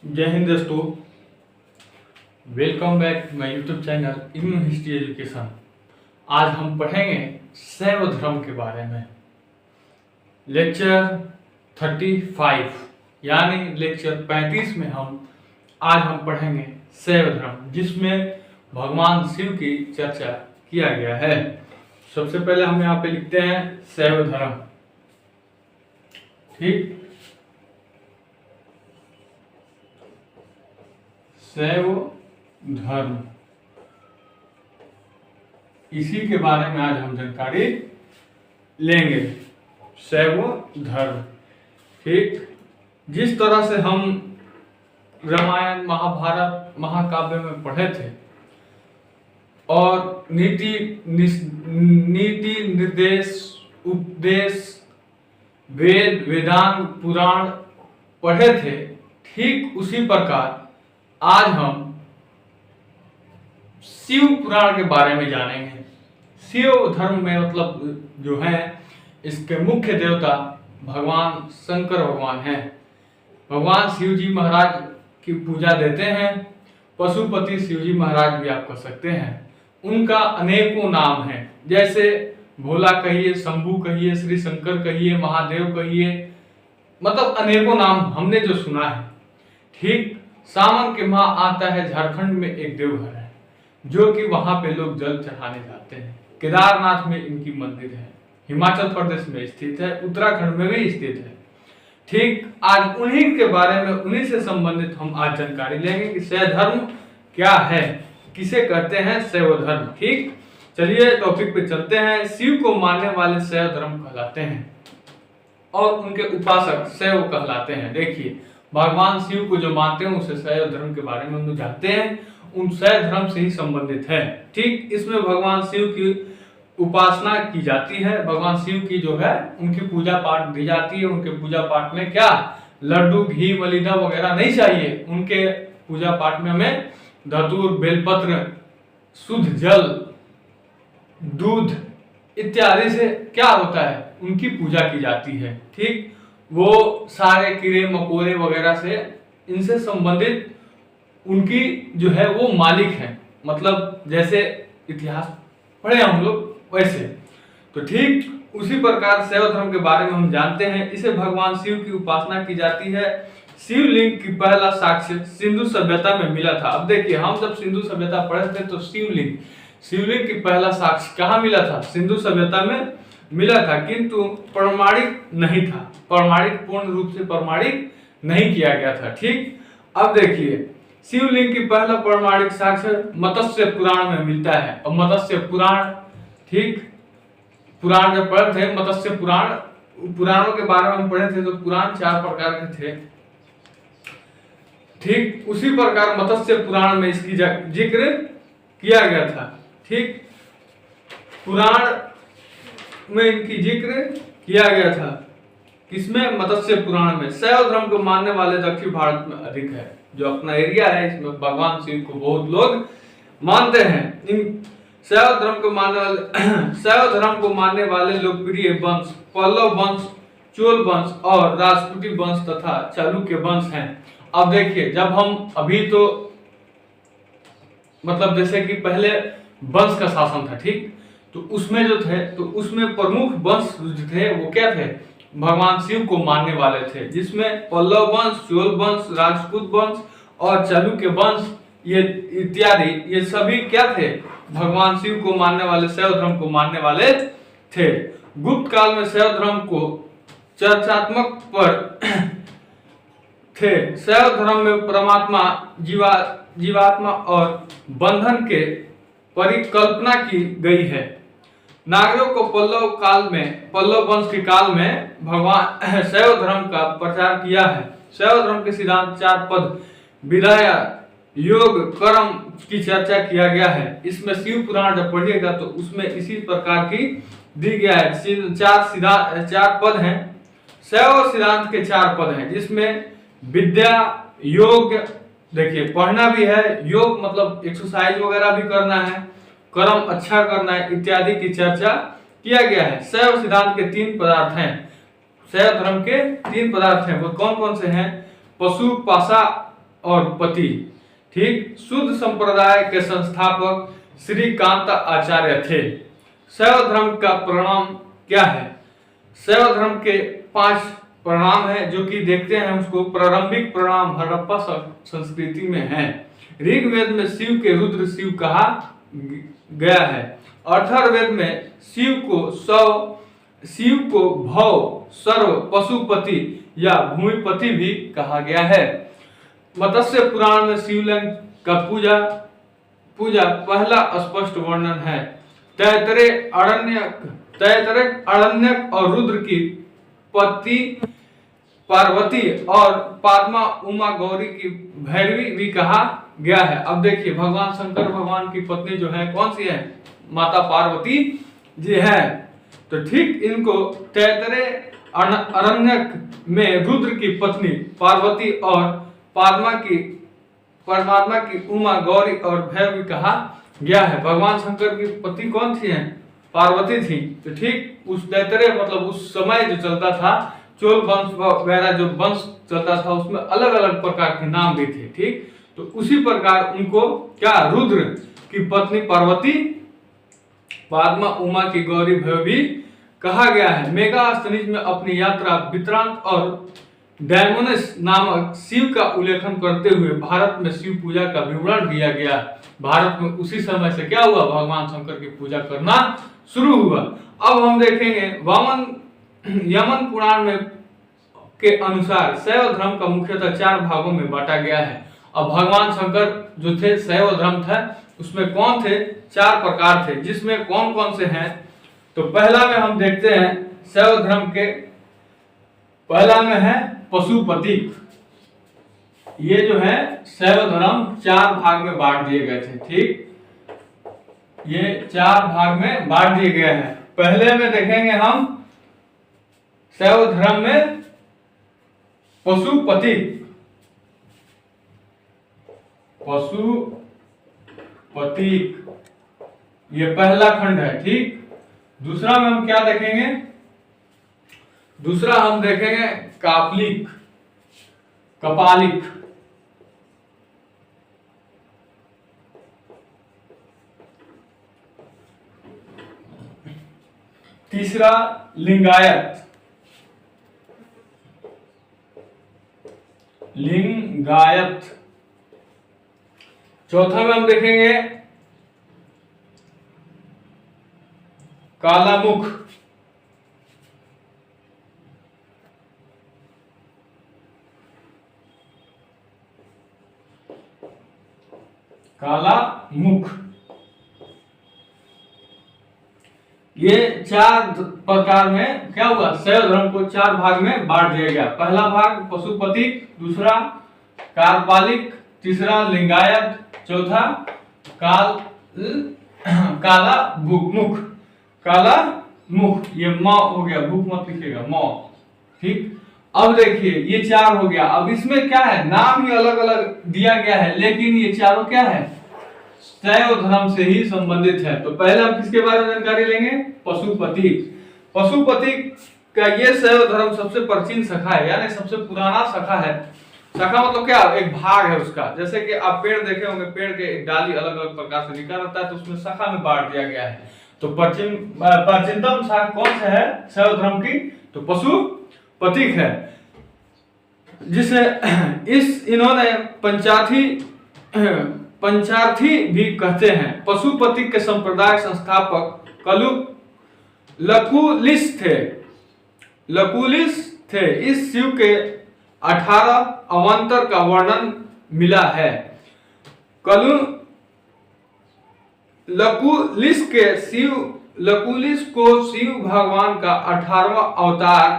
जय हिंद दोस्तों, welcome back to my YouTube channel in history education. आज हम पढ़ेंगे शैव धर्म के बारे में। लेक्चर 35 यानी लेक्चर 35 में हम पढ़ेंगे शैव धर्म, जिसमें भगवान शिव की चर्चा किया गया है। सबसे पहले हम यहाँ पे लिखते हैं शैव धर्म। ठीक, शैव धर्म, इसी के बारे में आज हम जानकारी लेंगे। शैव धर्म, ठीक, जिस तरह से हम रामायण महाभारत महाकाव्य में पढ़े थे और नीति निर्देश उपदेश वेद वेदांग पुराण पढ़े थे, ठीक उसी प्रकार आज हम शिव पुराण के बारे में जानेंगे। शिव धर्म में मतलब जो है, इसके मुख्य देवता भगवान शंकर भगवान हैं। भगवान शिव जी महाराज की पूजा देते हैं। पशुपति शिव जी महाराज भी आप कह सकते हैं। उनका अनेकों नाम हैं, जैसे भोला कहिए, शंभू कहिए, श्री शंकर कहिए, महादेव कहिए, मतलब अनेकों नाम हमने जो सुना है। ठीक, सावन के माह आता है, झारखंड में एक देवघर है जो कि वहां पे लोग जल चढ़ाने जाते हैं। केदारनाथ में इनकी मंदिर है, हिमाचल प्रदेश में स्थित है, उत्तराखंड में भी स्थित है। ठीक, आज उन्हीं के बारे में, उन्हीं से संबंधित हम आज जानकारी लेंगे कि शैव धर्म क्या है, किसे कहते हैं शैव धर्म। ठीक, चलिए टॉपिक पे चलते हैं। शिव को मानने वाले शैव धर्म कहलाते हैं और उनके उपासक शैव कहलाते हैं। देखिए, भगवान शिव को जो मानते हैं उसे शैव धर्म के बारे में हम जानते हैं, उन शैव धर्म से ही संबंधित है। ठीक, इसमें भगवान शिव की उपासना की जाती है। भगवान शिव की जो है उनकी पूजा पाठ दी जाती है। उनके पूजा पाठ में क्या लड्डू घी मलिदा वगैरह नहीं चाहिए। उनके पूजा पाठ में हमें धतूर बेलपत्र शुद्ध जल दूध इत्यादि से क्या होता है, उनकी पूजा की जाती है। ठीक, वो सारे कीड़े मकोड़े वगैरह से, इनसे संबंधित उनकी जो है वो मालिक है। मतलब जैसे इतिहास पढ़े हम लोग वैसे। तो ठीक उसी प्रकार शैव धर्म के बारे में हम जानते हैं। इसे भगवान शिव की उपासना की जाती है। शिवलिंग की पहला साक्ष्य सिंधु सभ्यता में मिला था। अब देखिए, हम जब सिंधु सभ्यता पढ़े थे तो शिवलिंग की पहला साक्ष्य कहाँ मिला था? सिंधु सभ्यता में मिला था, किंतु प्रमाणिक नहीं था। पूर्ण रूप से प्रमाणिक नहीं किया गया था। ठीक, अब देखिए, शिवलिंग की पहला प्रमाणिक साक्ष्य मत्स्य पुराण में मिलता है। और मत्स्य पुराण, ठीक, पुराण जब पढ़े थे, मत्स्य पुराणों के बारे में हम पढ़े थे, तो पुराण 4 प्रकार के थे। ठीक, उसी प्रकार मत्स्य पुराण में इसकी जिक्र किया गया था। ठीक, पुराण में इनकी जिक्र किया गया था। किसमें? मत्स्य पुराण में। शैव धर्म को मानने वाले दक्षिण भारत में अधिक है। जो अपना एरिया है, इसमें भगवान शिव को बहुत लोग मानते हैं। इन शैव धर्म को मानने वाले लोकप्रिय वंश पल्लव वंश, चोल वंश और राजपूती वंश तथा चालुक्य वंश हैं। अब देखिए, जब हम अभी तो मतलब जैसे कि पहले वंश का शासन था, ठीक, तो उसमें जो थे, तो उसमें प्रमुख वंश जो थे वो क्या थे? भगवान शिव को मानने वाले थे, जिसमें पल्लव वंश, चोल वंश, राजपूत वंश और चालुक्य वंश ये इत्यादि, ये सभी क्या थे? भगवान शिव को मानने वाले, शैव धर्म को मानने वाले थे। गुप्त काल में शैव धर्म को चर्चात्मक पर थे। शैव धर्म में परमात्मा, जीवात्मा और बंधन के परिकल्पना की गई है। नागरों को पल्लव वंश के काल में भगवान शैव धर्म का प्रचार किया है। शैव धर्म के सिद्धांत 4 पद विद्या योग कर्म की चर्चा किया गया है। इसमें शिव पुराण जब पढ़िएगा तो उसमें इसी प्रकार की दी गया है। 4 पद हैं। शैव सिद्धांत के 4 पद हैं, जिसमें विद्या योग, देखिए पढ़ना भी है, योग मतलब एक्सरसाइज वगैरह भी करना है, कर्म अच्छा करना है इत्यादि की चर्चा किया गया है। शैव सिद्धांत के 3 पदार्थ हैं। शैव धर्म के 3 पदार्थ हैं। वो कौन कौन से हैं? पशु पासा और पति। ठीक, शुद्ध संप्रदाय के संस्थापक श्री कांत आचार्य थे। शैव धर्म का परिणाम क्या है? शैव धर्म के 5 परिणाम है, जो कि देखते हैं उसको। प्रारंभिक परिणाम हड़प्पा संस्कृति में है। ऋग्वेद में शिव के रुद्र शिव कहा गया है। अथर्ववेद में शिव को भव, सर्व, पशुपति या भूमिपति भी कहा गया है। मत्स्य पुराण में शिवलिंग का पूजा पहला स्पष्ट वर्णन है। तैतरेय अरण्यक और रुद्र की पति पार्वती और पादमा उमा गौरी की भैरवी भी कहा गया है। अब देखिए, भगवान शंकर भगवान की पत्नी जो है कौन सी है? माता पार्वती जी है। तो ठीक इनको तैतरेय अरण्यक में रुद्र की पत्नी पार्वती और परमात्मा की उमा गौरी और भैरवी कहा गया है। भगवान शंकर की पत्नी कौन थी? पार्वती थी। तो ठीक उस तैतरेय मतलब उस समय जो चलता था, चोल वंश वगैरह जो वंश चलता था, उसमें अलग अलग प्रकार के नाम भी थे। ठीक, तो उसी प्रकार उनको क्या, रुद्र की पत्नी पार्वती, पादमा उमा की गौरी भैरवी कहा गया है। मेगास्थनीज में अपनी यात्रा वित्रांत और डायमोनस नामक शिव का उल्लेखन करते हुए भारत में शिव पूजा का विवरण दिया गया। भारत में उसी समय से क्या हुआ? भगवान शंकर की पूजा करना शुरू हुआ। अब हम देखेंगे यमन पुराण में के अनुसार शैव धर्म का मुख्यतः 4 भागों में बांटा गया है। अब भगवान शंकर जो थे, शैव धर्म था, उसमें कौन थे? 4 प्रकार थे, जिसमें कौन कौन से हैं? तो पहला में हम देखते हैं शैव धर्म के पहला में है पशुपति। ये जो है शैव धर्म 4 भाग में बांट दिए गए थे। ठीक, ये 4 भाग में बांट दिए गए हैं। पहले में देखेंगे हम शैव धर्म में पशुपति ये पहला खंड है। ठीक, दूसरा में हम क्या देखेंगे? दूसरा हम देखेंगे कपालिक। तीसरा लिंगायत। चौथा में हम देखेंगे कालामुख। ये 4 प्रकार में क्या हुआ? शैव धर्म को 4 भाग में बांट दिया गया। पहला भाग पशुपति, दूसरा कालपालिक, तीसरा लिंगायत, चौथा काला मुख। ये म हो गया, भूख मत लिखिएगा, म। ठीक, अब देखिए ये 4 हो गया। अब इसमें क्या है? नाम ही अलग अलग दिया गया है, लेकिन ये चारों क्या है? शैव धर्म से ही संबंधित है। तो पहले हम किसके बारे में जानकारी लेंगे? पशुपति का ये शैव धर्म सबसे प्राचीन शाखा है, यानी सबसे पुराना शाखा है। शाखा मतलब क्या? एक भाग है उसका। जैसे कि आप पेड़ देखे होंगे, पेड़ के डाली अलग अलग प्रकार से निकल आता है, तो उसमें शाखा में बांट दिया गया है। तो प्राचीनतम शाखा कौन सा है शैव धर्म की? तो पशुपति है, जिसे इन्होंने पंचार्थी भी कहते हैं। पशुपति के संप्रदाय संस्थापक लकुलिस थे। इस शिव के 18 अवंतर का वर्णन मिला है। लकुलिस को शिव भगवान का 18वां अवतार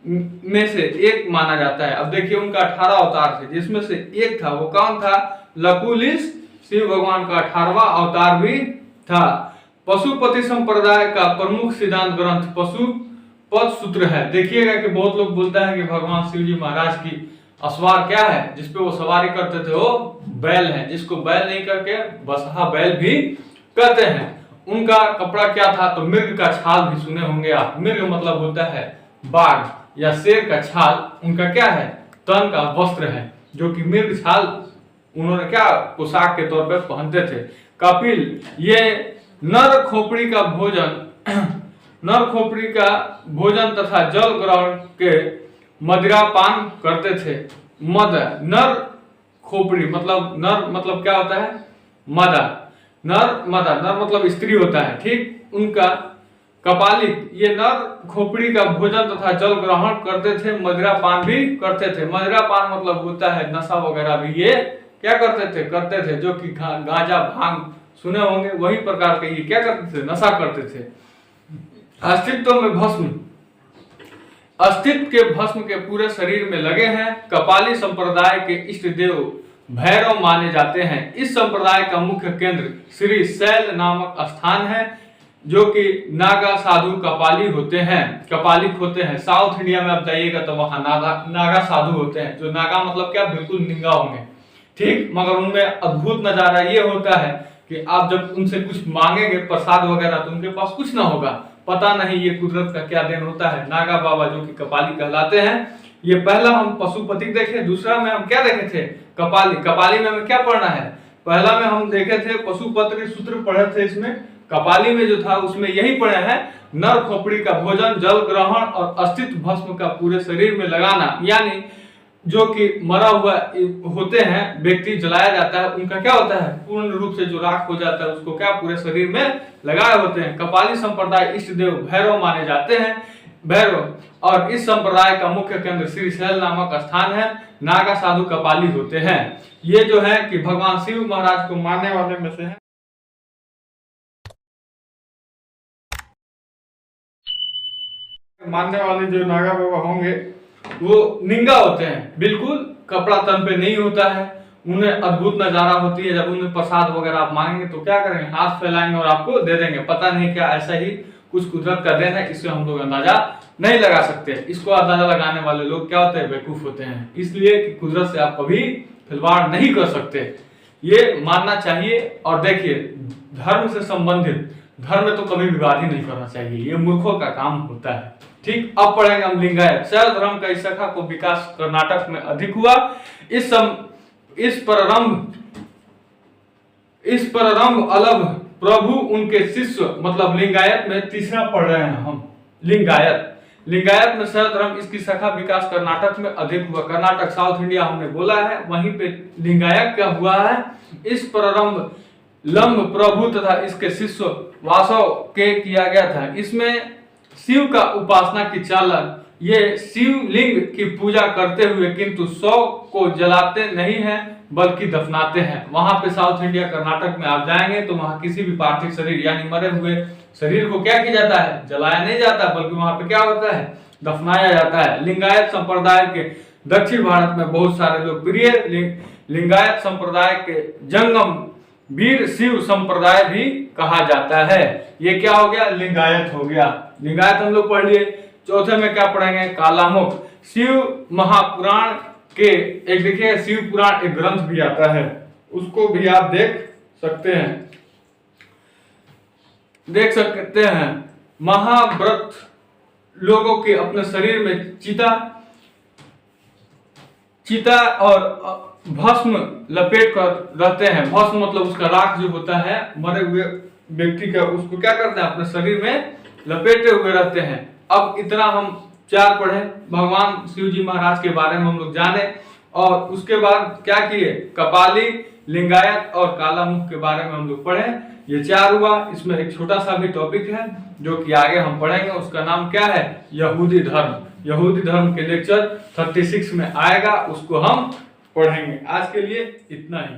में से एक माना जाता है। अब देखिए उनका 18 अवतार थे, जिसमें से एक था, वो कौन था? लकुलिस शिव भगवान का 18वां अवतार भी था। पशुपति संप्रदाय का प्रमुख सिद्धांत ग्रंथ पशुपत सूत्र है। देखिएगा कि बहुत लोग बोलता है कि भगवान शिव जी महाराज की अस्वार क्या है, जिसपे वो सवारी करते थे, वो बैल है, जिसको बैल नहीं करके बसहा बैल भी कहते हैं। उनका कपड़ा क्या था? तो मृग का छाल भी सुने होंगे आप। मृग मतलब होता है बाघ या शेर का छाल, उनका क्या है? तन का वस्त्र है। जो कि मृग छाल उन्होंने क्या पोशाक के तौर पर पहनते थे। कपिल ये नर खोपड़ी का भोजन तथा जल ग्रहण के मदिरा पान करते थे। नर खोपड़ी मतलब नर मतलब क्या होता है, मदा। नर मतलब स्त्री होता है, ठीक। उनका कपालिक ये नर खोपड़ी का भोजन तथा जल ग्रहण करते थे, मदिरा पान भी करते थे। मदिरा पान मतलब होता है नशा वगैरह भी ये क्या करते थे, जो कि गांजा भांग सुने होंगे, वही प्रकार के ये क्या करते थे, नशा करते थे। अस्तित्व के भस्म के पूरे शरीर में लगे हैं। कपाली संप्रदाय के इष्ट देव भैरव माने जाते हैं। इस संप्रदाय का मुख्य केंद्र श्री शैल नामक स्थान है, जो कि नागा साधु कपालिक होते हैं। साउथ इंडिया में आप जाइएगा तो वहां नागा साधु होते हैं, जो नागा मतलब क्या, बिल्कुल निंगा होंगे, ठीक। मगर उनमें अद्भुत नजारा ये होता है कि आप जब उनसे कुछ मांगेंगे प्रसाद वगैरह तो उनके पास कुछ ना होगा, पता नहीं ये कुदरत का क्या देन होता है। नागा बाबा जो कि कपाली कहलाते हैं। ये पहला हम पशुपति देखे, दूसरा में हम क्या देखे थे, कपाली में हमें क्या पढ़ना है, पहला में हम देखे थे पशुपति सूत्र पढ़े थे, इसमें कपाली में जो था उसमें यही पढ़े हैं, नर खोपड़ी का भोजन, जल ग्रहण और अस्तित्व भस्म का पूरे शरीर में लगाना। यानी जो कि मरा हुआ होते हैं व्यक्ति जलाया जाता है, उनका क्या होता है, पूर्ण रूप से जो राख हो जाता है उसको क्या पूरे शरीर में लगाए होते हैं। कपाली संप्रदाय इष्ट देव भैरव माने जाते हैं। और इस संप्रदाय का मुख्य केंद्र श्री शैल नामक स्थान है। नागा साधु कपाली होते हैं। ये जो है कि भगवान शिव महाराज को मानने वाले में से है। मानने वाले जो नागा बाबा होंगे वो निंगा होते हैं, बिल्कुल कपड़ा तन पे नहीं होता है। उन्हें अद्भुत नजारा होती है, जब उन्हें प्रसाद वगैरह आप मांगेंगे तो क्या करेंगे, हाथ फैलाएंगे और आपको दे देंगे। पता नहीं क्या ऐसा ही कुछ कुदरत का देन है, इससे हम लोग अंदाजा नहीं लगा सकते। इसको अंदाजा लगाने वाले लोग क्या होते हैं, बेवकूफ होते हैं। इसलिए कि कुदरत से आप कभी खिलवाड़ नहीं कर सकते, ये मानना चाहिए। और देखिए धर्म से संबंधित धर्म में तो कभी विवाद ही नहीं करना चाहिए, ये मूर्खों का काम होता है, ठीक। अब पढ़ेंगे हम लिंगायत। शैव धर्म का इस शाखा को विकास कर्नाटक में अधिक हुआ। इस प्रारंभ अलभ प्रभु उनके शिष्य मतलब लिंगायत में तीसरा पढ़ रहे हैं हम। लिंगायत में शैव धर्म इसकी शाखा विकास कर्नाटक में अधिक हुआ। कर्नाटक साउथ इंडिया हमने बोला है, वहीं पे लिंगायत क्या हुआ है। इस प्रारंभ लंब प्रभु तथा इसके शिष्य वासव के किया गया था। इसमें शिव का उपासना की चालन, ये शिवलिंग की पूजा करते हुए किंतु शव को जलाते नहीं हैं बल्कि दफनाते हैं। वहां पे साउथ इंडिया कर्नाटक में आप जाएंगे तो वहां किसी भी पार्थिव शरीर यानी मरे हुए शरीर को क्या किया जाता है, जलाया नहीं जाता, बल्कि वहां पे क्या होता है, दफनाया जाता है। लिंगायत संप्रदाय के दक्षिण भारत में बहुत सारे लोकप्रिय लिंगायत संप्रदाय के जंगम वीर शिव संप्रदाय भी कहा जाता है। ये क्या हो गया, लिंगायत हो गया। लिंगायत हम लोग पढ़ लिए। चौथे में क्या पढ़ेंगे, कालामुख। शिव महापुराण के एक देखिए शिव पुराण एक ग्रंथ भी आता है, उसको भी आप देख सकते हैं। महाव्रत लोगों के अपने शरीर में चिता और भस्म लपेट कर रहते हैं। भस्म मतलब उसका राख जो होता है मरे हुए व्यक्ति का, उसको क्या करते हैं, अपने शरीर में लपेटे हुए रहते हैं। अब इतना हम 4 पढ़े, भगवान शिव जी महाराज के बारे में हम लोग जाने, और उसके बाद क्या किए, कपाली, लिंगायत और कालामुख के बारे में हम लोग पढ़े। ये 4 हुआ। इसमें एक छोटा सा भी टॉपिक है जो कि आगे हम पढ़ेंगे, उसका नाम क्या है, यहूदी धर्म। यहूदी धर्म के लेक्चर 36 में आएगा, उसको हम पढ़ेंगे। आज के लिए इतना ही।